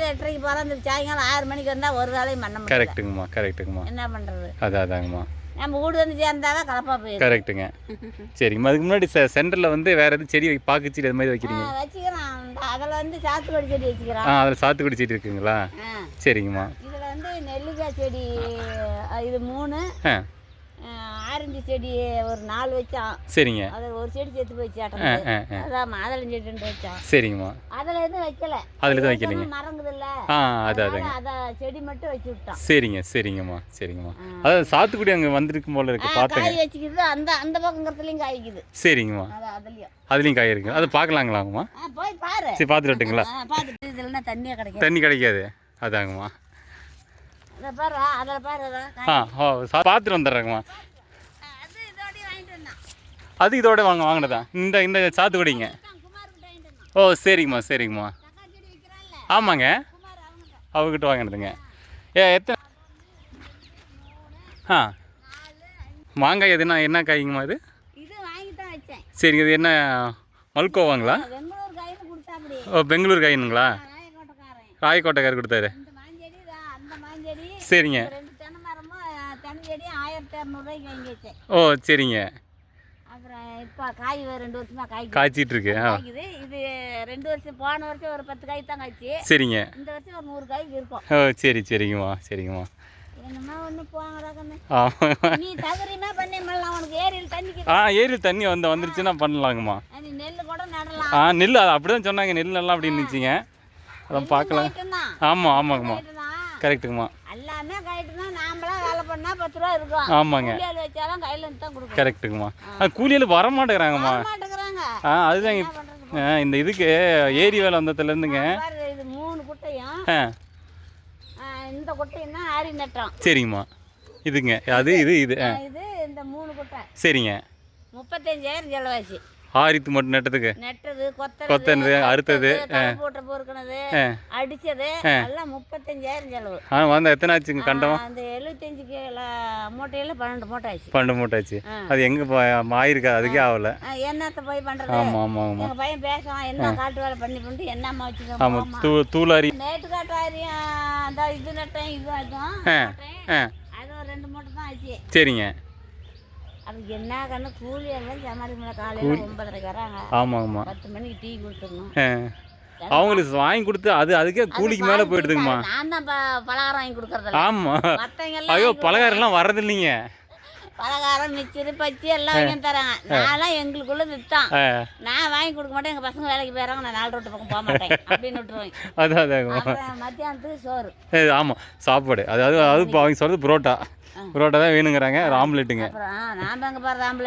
காலையில் 8:30க்கு போகிறோம், இந்த சாயங்காலம் 6 மணிக்கு வந்தால் ஒரு வேலையும் பண்ண முடியும். கரெக்ட்டுங்கம்மா என்ன பண்ணுறது? அதாங்கம்மா. நம்ம வீடு வந்து சேர்ந்தாதான் கலப்பாக போயிடும். கரெக்ட்டுங்க. சரிங்கம்மா. அதுக்கு முன்னாடி சென்டரில் வந்து வேறு எதுவும் செடி பாக்கு செடி அது மாதிரி வைக்கிறீங்க? வச்சுக்கிறோம். அதில் வந்து சாத்துக்குடி செடி வச்சுக்கிறோம். அதில் சாத்துக்குடி செடி இருக்குங்களா? சரிங்கம்மா. இதில் வந்து நெல்லிக்காய் செடி இது 3, ஆரஞ்சு செடி ஒரு 4 வச்சோம். சரிங்க. அதில் ஒரு செடி சேர்த்து போய் சேட்டோம். அதான் மாதுளம் செடி 2 வச்சோம். சரிங்கம்மா. அதில் எதுவும் வைக்கல. அதில் எதுவும் வைக்கலைங்க. மறங்குதில்ல. அதை செடி மட்டும் வச்சு விட்டோம். சரிங்கம்மா. அதாவது சாத்துக்குடி அங்கே வந்திருக்கும் போல இருக்கு. பார்த்தேன். காய் வச்சுக்கிது. அந்த பக்கங்கிறதுலையும் காய்க்குது. சரிங்கம்மா. அதுலேயும் காய் இருக்குங்க. அதை பார்க்கலாங்களாங்கம்மா? போய் பாரு. சரி, பார்த்துட்டு வரட்டுங்களா? பார்த்துட்டு இதுலன்னா தண்ணியே கிடைக்கும். தண்ணி கிடைக்காது. அதாங்கம்மா. அதை பாரு. அதில் பாரு. பார்த்துட்டு வந்துடுறேங்கம்மா. அது இதோட வாங்கினதா இந்த சாத்துக்குடிங்க? ஓ, சரிங்கம்மா. ஆமாங்க, அவங்ககிட்ட வாங்கினதுங்க. எத்தனை மாங்காய் எதுனா என்ன காய்ங்கம்மா இது? சரிங்க. இது என்ன மல்கோவாங்களா? ஓ, பெங்களூர் காயினுங்களா? ராயக்கோட்டைக்காரர் கொடுத்தாரு. சரிங்க. ஓ, சரிங்க. இப்போ காய் 2 வருஷமா காய்ச்சிட்டு இருக்கு. இது 2 வருஷம், போன வருஷம் ஒரு 10 காய் தான் காய்ச்சி. சரிங்க. இந்த வருஷம் ஒரு 100 காய்க்கு இருக்கும். ஓ, சரிங்கம்மா. என்னமா ஒன்று போங்கடா கண்ணு. ஆமாம். நீ தவறினா பண்ணிடலாம். உனக்கு ஏரியில் தண்ணி ஏரியில் தண்ணி வந்துருச்சுன்னா பண்ணலாங்கம்மா. நீ நெல் கூட நடலாம். நெல் அது அப்படி தான் சொன்னாங்க. நெல் நல்லா அப்படி இருந்துச்சுங்க. அதான் பார்க்கலாம். ஆமாங்கம்மா. கரெக்டுங்கம்மா. எல்லாமே கைட்டுனா நாமளா வேலை பண்ணா 10 ரூபா இருக்கும். ஆமாங்க. கூலியால் வச்சாலும் கையில் இருந்து தான் கொடுக்கும். கரெக்டுங்கம்மா. கூலியால் வர மாட்டேங்கிறாங்கம்மா. அதுதான் இந்த இதுக்கு ஏரி வேலை வந்ததுலேருந்துங்க. இது 3 குட்டையும் இந்த குட்டையும் தான் ஆரி நட்டோம். சரிங்கம்மா. இதுங்க அது இது இந்த 3 குட்டை. சரிங்க. 35,000 செலவாச்சு. ஆரித்து மட்டும் நட்டது, கொத்தனது, அறுத்தது, போட்டு பொறுக்கினது, அடிச்சது எல்லாம் 35,000 செலவு. வந்த எத்தனை ஆச்சுங்க கண்டம்? அந்த 75 கிலோ மூட்டையில 12 மூட்டை ஆச்சு. 12 மூட்டை ஆச்சு. அது எங்க ஆயிருக்கா? அதுக்கே ஆகல. என்னத்த போய் பண்றது? ஆமாம். எங்க பையன் பேசுவான், என்ன காட்டு வேலை பண்ணி என்னம்மா வச்சுக்கோ. ஆமாம், தூளாரி. நேற்று காட்டாரியும் அந்த இது நட்டேன், இது ஆகும். அது ஒரு 2 மூட்டை தான் ஆச்சு. சரிங்க. அது என்ன கண்ணு கூலி எல்லாம் சமாளிக்க முடியல. காலையில் 9:30 வராங்க. ஆமாம். 10 மணிக்கு டீ கொடுத்துடணும். அவங்களுக்கு வாங்கி கொடுத்து அதுக்கே கூலிக்கு மேலே போயிடுதுங்கம்மா. நான் தான் பலகாரம் வாங்கி கொடுக்கறதில்ல. ஆமாம். ஐயோ, பலகாரம்லாம் வர்றதில்லைங்க. பலகாரம் மிச்சரு பச்சி எல்லாம் வாங்கி தராங்க. நான்லாம் எங்களுக்குள்ள வித்தான். நான் வாங்கி கொடுக்க மாட்டேன். எங்கள் பசங்க வேலைக்கு போயிடறாங்க. நான் 4 ரோட்டு பக்கம் போக மாட்டேன் அப்படின்னு விட்டுருவேன். அதான் மத்தியானத்துக்கு சோறு. ஆமாம், சாப்பாடு. அதாவது அவங்க சொல்கிறது புரோட்டா தான் வேணுங்கிறாங்க. ஆம்லெட்டுங்க. அப்புறம் நாம் எங்கே பாரு ஆம்லெட்.